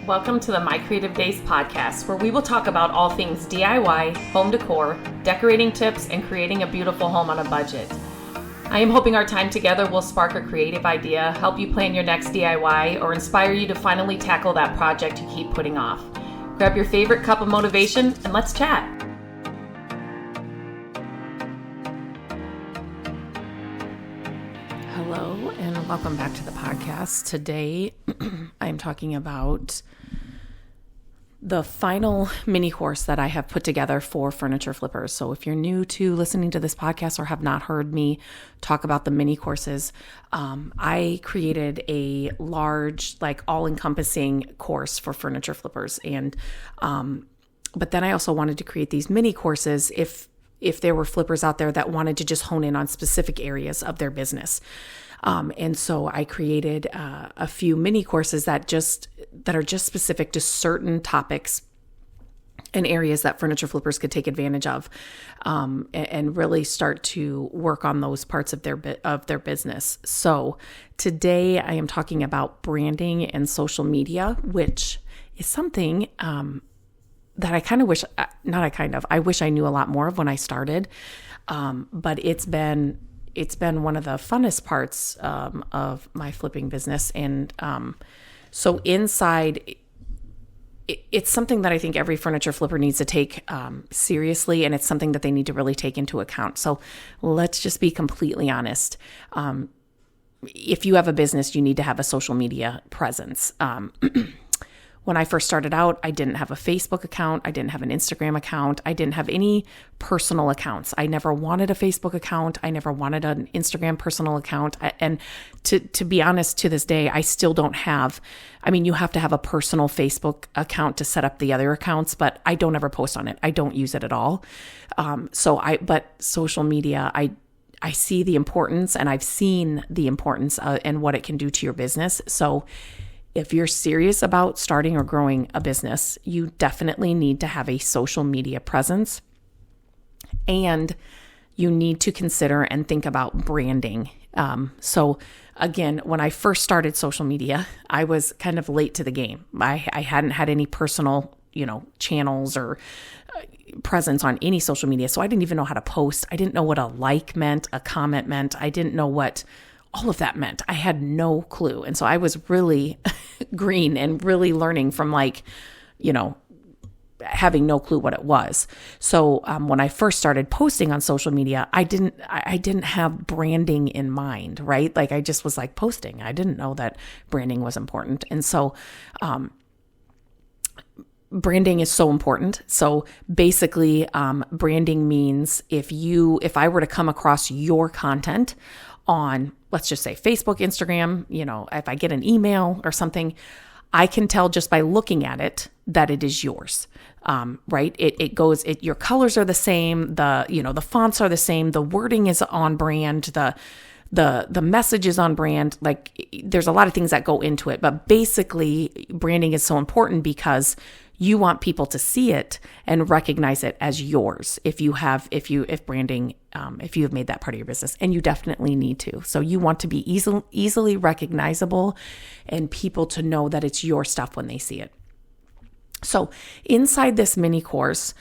Welcome to the My Creative Days podcast, where we will talk about all things DIY, home decor, decorating tips, and creating a beautiful home on a budget. I am hoping our time together will spark a creative idea, help you plan your next DIY, or inspire you to finally tackle that project you keep putting off. Grab your favorite cup of motivation and let's chat. Hello and welcome back to the podcast. Today I'm talking about the final mini course that I have put together for furniture flippers. So if you're new to listening to this podcast or have not heard me talk about the mini courses, I created a large, all-encompassing course for furniture flippers. And but then I also wanted to create these mini courses if there were flippers out there that wanted to just hone in on specific areas of their business. And so I created a few mini courses that are just specific to certain topics and areas that furniture flippers could take advantage of, and really start to work on those parts of their business. So today I am talking about branding and social media, which is something that I wish I knew a lot more of when I started. But it's been one of the funnest parts of my flipping business. And so inside, it's something that I think every furniture flipper needs to take seriously, and it's something that they need to really take into account. So let's just be completely honest. If you have a business, you need to have a social media presence. When I first started out, I didn't have a Facebook account. I didn't have an Instagram account. I didn't have any personal accounts. I never wanted a Facebook account. I never wanted an Instagram personal account. And to be honest, to this day, I still don't have, you have to have a personal Facebook account to set up the other accounts, but I don't ever post on it. I don't use it at all. But social media, I see the importance, and I've seen the importance and what it can do to your business. So if you're serious about starting or growing a business, you definitely need to have a social media presence, and you need to consider and think about branding. So again, when I first started social media, I was kind of late to the game. I hadn't had any personal, channels or presence on any social media. So I didn't even know how to post. I didn't know what a like meant, a comment meant. I didn't know what all of that meant. I had no clue. And so I was really green and really learning from having no clue what it was. So when I first started posting on social media, I didn't have branding in mind, right? I just was posting. I didn't know that branding was important. And so branding is so important. So basically, branding means if I were to come across your content on, let's just say Facebook, Instagram, if I get an email or something, I can tell just by looking at it that it is yours, right? Your colors are the same, the fonts are the same, the wording is on brand, the message is on brand. There's a lot of things that go into it, but basically branding is so important because you want people to see it and recognize it as yours. If you have made that part of your business, and you definitely need to. So you want to be easily recognizable and people to know that it's your stuff when they see it. So inside this mini course,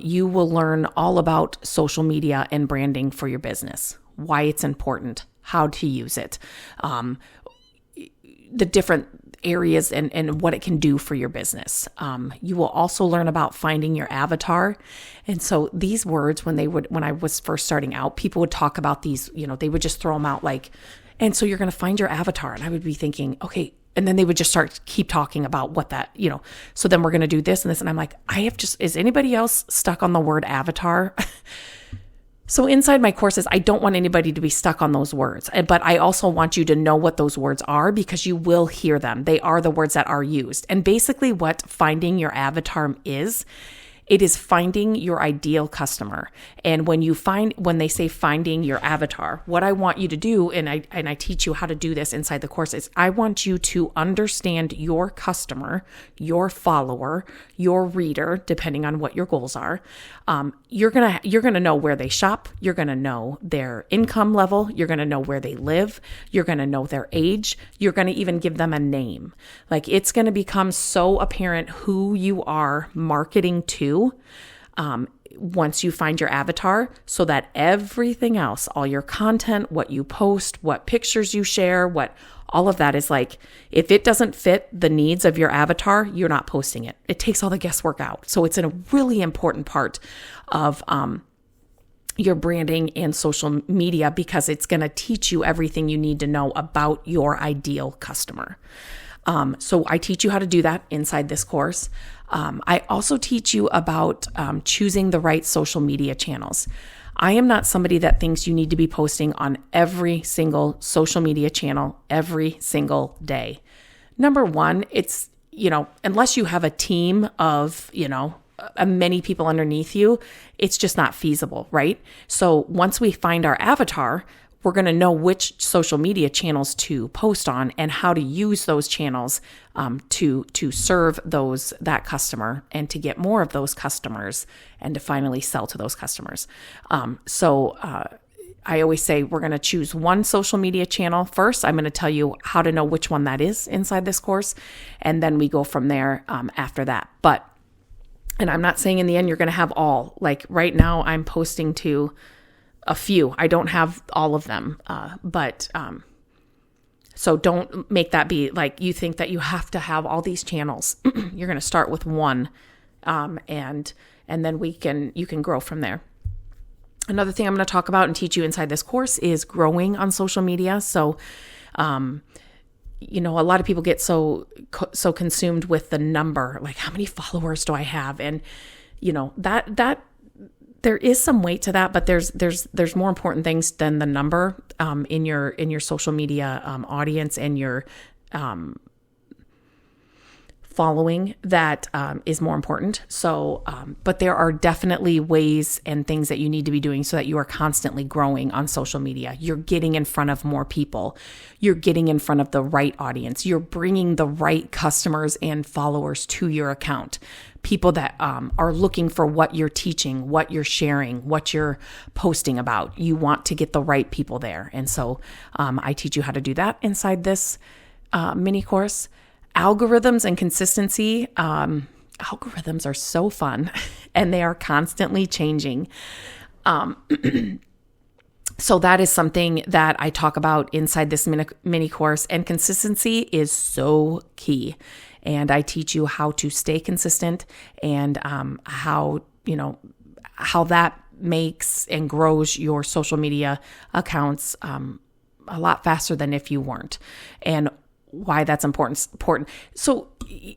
you will learn all about social media and branding for your business, why it's important, how to use it, the different areas and what it can do for your business. You will also learn about finding your avatar. And so these words, when I was first starting out, people would talk about these, they would just throw them out and so you're going to find your avatar. And I would be thinking, okay. And then they would just keep talking about what that, so then we're going to do this and this. And I'm like, is anybody else stuck on the word avatar? So inside my courses, I don't want anybody to be stuck on those words, but I also want you to know what those words are because you will hear them. They are the words that are used. And basically what finding your avatar is It is finding your ideal customer. And when they say finding your avatar, what I want you to do, and I teach you how to do this inside the course, is I want you to understand your customer, your follower, your reader, depending on what your goals are. You're gonna know where they shop. You're gonna know their income level. You're gonna know where they live. You're gonna know their age. You're gonna even give them a name. Like, it's gonna become so apparent who you are marketing to once you find your avatar, so that everything else, all your content, what you post, what pictures you share, what all of that is like, if it doesn't fit the needs of your avatar, you're not posting it. It takes all the guesswork out. So it's a really important part of your branding and social media, because it's going to teach you everything you need to know about your ideal customer. So I teach you how to do that inside this course. I also teach you about choosing the right social media channels. I am not somebody that thinks you need to be posting on every single social media channel every single day. Number one, it's, unless you have a team of, many people underneath you, it's just not feasible, right? So once we find our avatar, we're going to know which social media channels to post on and how to use those channels to serve that customer and to get more of those customers and to finally sell to those customers. So I always say we're going to choose one social media channel first. I'm going to tell you how to know which one that is inside this course, and then we go from there after that. And I'm not saying in the end you're going to have all. Like right now, I'm posting to a few. I don't have all of them, so don't make that be like you think that you have to have all these channels. You're going to start with one, and then you can grow from there. Another thing I'm going to talk about and teach you inside this course is growing on social media. So, a lot of people get so consumed with the number, like how many followers do I have, and that. There is some weight to that, but there's more important things than the number in your social media audience and your following that is more important. So, but there are definitely ways and things that you need to be doing so that you are constantly growing on social media. You're getting in front of more people. You're getting in front of the right audience. You're bringing the right customers and followers to your account. People that are looking for what you're teaching, what you're sharing, what you're posting about. You want to get the right people there. And so I teach you how to do that inside this mini course. Algorithms and consistency. Algorithms are so fun and they are constantly changing. So that is something that I talk about inside this mini course, and consistency is so key. And I teach you how to stay consistent and how that makes and grows your social media accounts a lot faster than if you weren't, and why that's important. So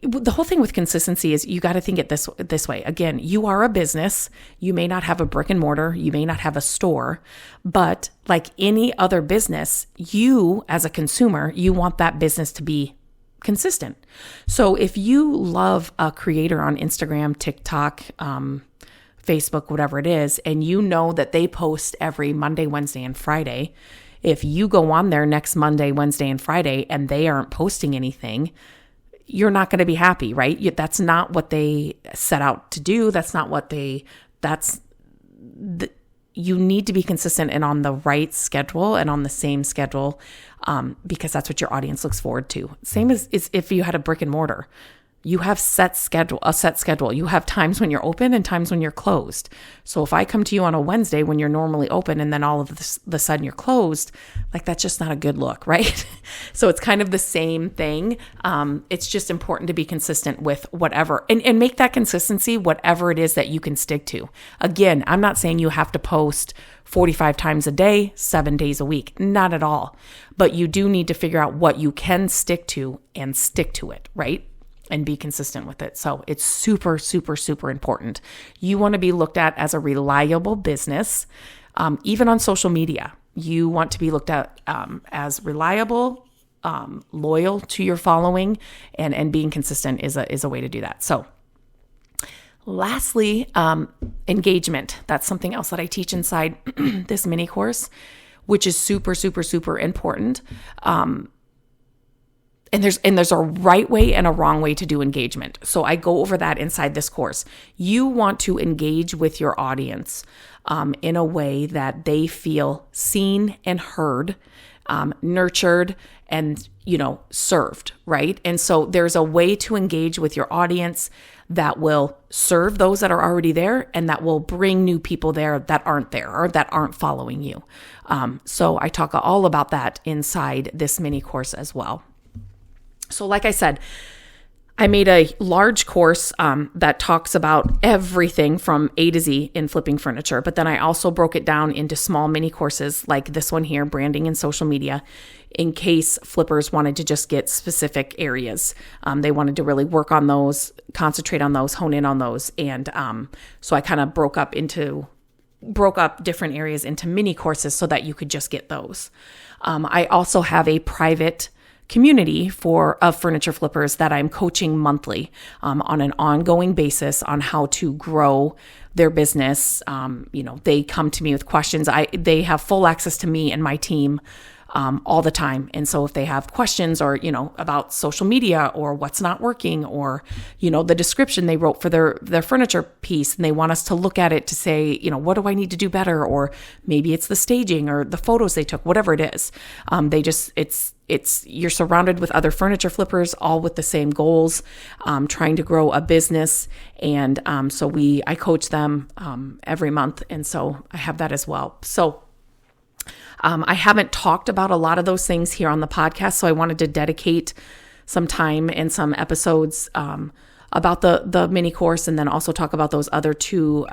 the whole thing with consistency is you got to think it this way. Again, you are a business. You may not have a brick and mortar. You may not have a store, but like any other business, you as a consumer, you want that business to be consistent. So if you love a creator on Instagram, TikTok, Facebook, whatever it is, and you know that they post every Monday, Wednesday, and Friday, if you go on there next Monday, Wednesday, and Friday, and they aren't posting anything, you're not going to be happy, right? That's not what they set out to do. You need to be consistent and on the right schedule and on the same schedule, because that's what your audience looks forward to. Same as if you had a brick and mortar. You have a set schedule. You have times when you're open and times when you're closed. So if I come to you on a Wednesday when you're normally open and then all of the sudden you're closed, like that's just not a good look, right? So it's kind of the same thing. It's just important to be consistent with whatever and make that consistency whatever it is that you can stick to. Again, I'm not saying you have to post 45 times a day, 7 days a week. Not at all. But you do need to figure out what you can stick to and stick to it, right? And be consistent with it. So it's super, super, super important. You want to be looked at as a reliable business, even on social media. You want to be looked at as reliable, loyal to your following, and being consistent is a way to do that. So Lastly, engagement. That's something else that I teach inside this mini course, which is super, super, super important. And there's a right way and a wrong way to do engagement. So I go over that inside this course. You want to engage with your audience in a way that they feel seen and heard, nurtured, and, served, right? And so there's a way to engage with your audience that will serve those that are already there and that will bring new people there that aren't there or that aren't following you. So I talk all about that inside this mini course as well. So like I said, I made a large course that talks about everything from A to Z in flipping furniture, but then I also broke it down into small mini courses like this one here, branding and social media, in case flippers wanted to just get specific areas. They wanted to really work on those, concentrate on those, hone in on those. And so I kind of broke up different areas into mini courses so that you could just get those. I also have a private community of furniture flippers that I'm coaching monthly on an ongoing basis on how to grow their business. They come to me with questions. They have full access to me and my team all the time. And so if they have questions or, about social media or what's not working or, the description they wrote for their furniture piece and they want us to look at it to say, what do I need to do better? Or maybe it's the staging or the photos they took, whatever it is. You're surrounded with other furniture flippers, all with the same goals, trying to grow a business. And so I coach them every month. And so I have that as well. So I haven't talked about a lot of those things here on the podcast, so I wanted to dedicate some time and some episodes about the mini course, and then also talk about those other two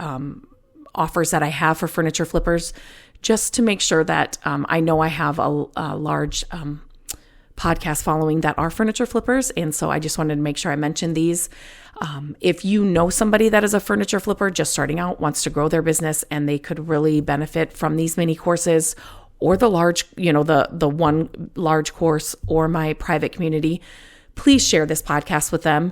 offers that I have for furniture flippers, just to make sure that I know I have a large podcast following that are furniture flippers, and so I just wanted to make sure I mentioned these. If you know somebody that is a furniture flipper just starting out, wants to grow their business, and they could really benefit from these mini courses or the large, the one large course or my private community, please share this podcast with them.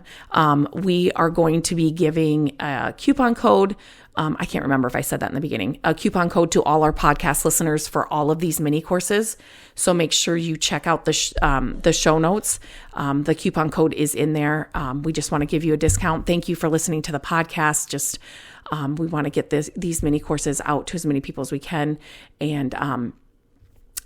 We are going to be giving a coupon code. I can't remember if I said that in the beginning, a coupon code to all our podcast listeners for all of these mini courses. So make sure you check out the show notes. The coupon code is in there. We just want to give you a discount. Thank you for listening to the podcast. We want to get these mini courses out to as many people as we can, and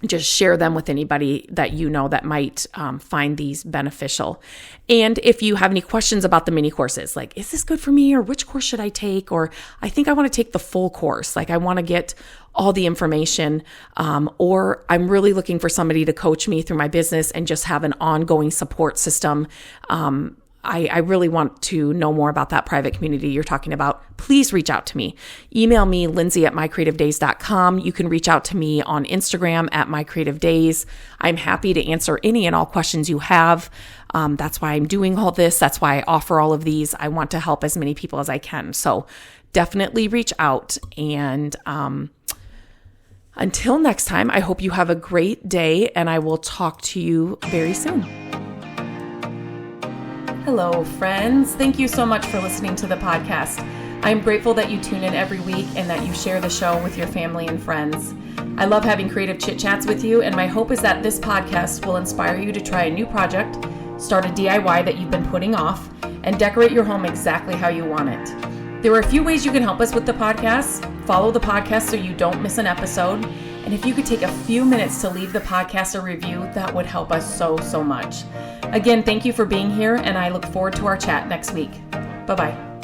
just share them with anybody that you know that might find these beneficial. And if you have any questions about the mini courses, like, is this good for me? Or which course should I take? Or I think I want to take the full course. Like, I want to get all the information, or I'm really looking for somebody to coach me through my business and just have an ongoing support system. I really want to know more about that private community you're talking about. Please reach out to me. Email me, Lindsay@mycreativedays.com. You can reach out to me on Instagram @mycreativedays. I'm happy to answer any and all questions you have. That's why I'm doing all this. That's why I offer all of these. I want to help as many people as I can. So definitely reach out. And until next time, I hope you have a great day, and I will talk to you very soon. Hello, friends. Thank you so much for listening to the podcast. I'm grateful that you tune in every week and that you share the show with your family and friends. I love having creative chit chats with you, and my hope is that this podcast will inspire you to try a new project, start a DIY that you've been putting off, and decorate your home exactly how you want it. There are a few ways you can help us with the podcast. Follow the podcast so you don't miss an episode. And if you could take a few minutes to leave the podcast a review, that would help us so, so much. Again, thank you for being here, and I look forward to our chat next week. Bye-bye.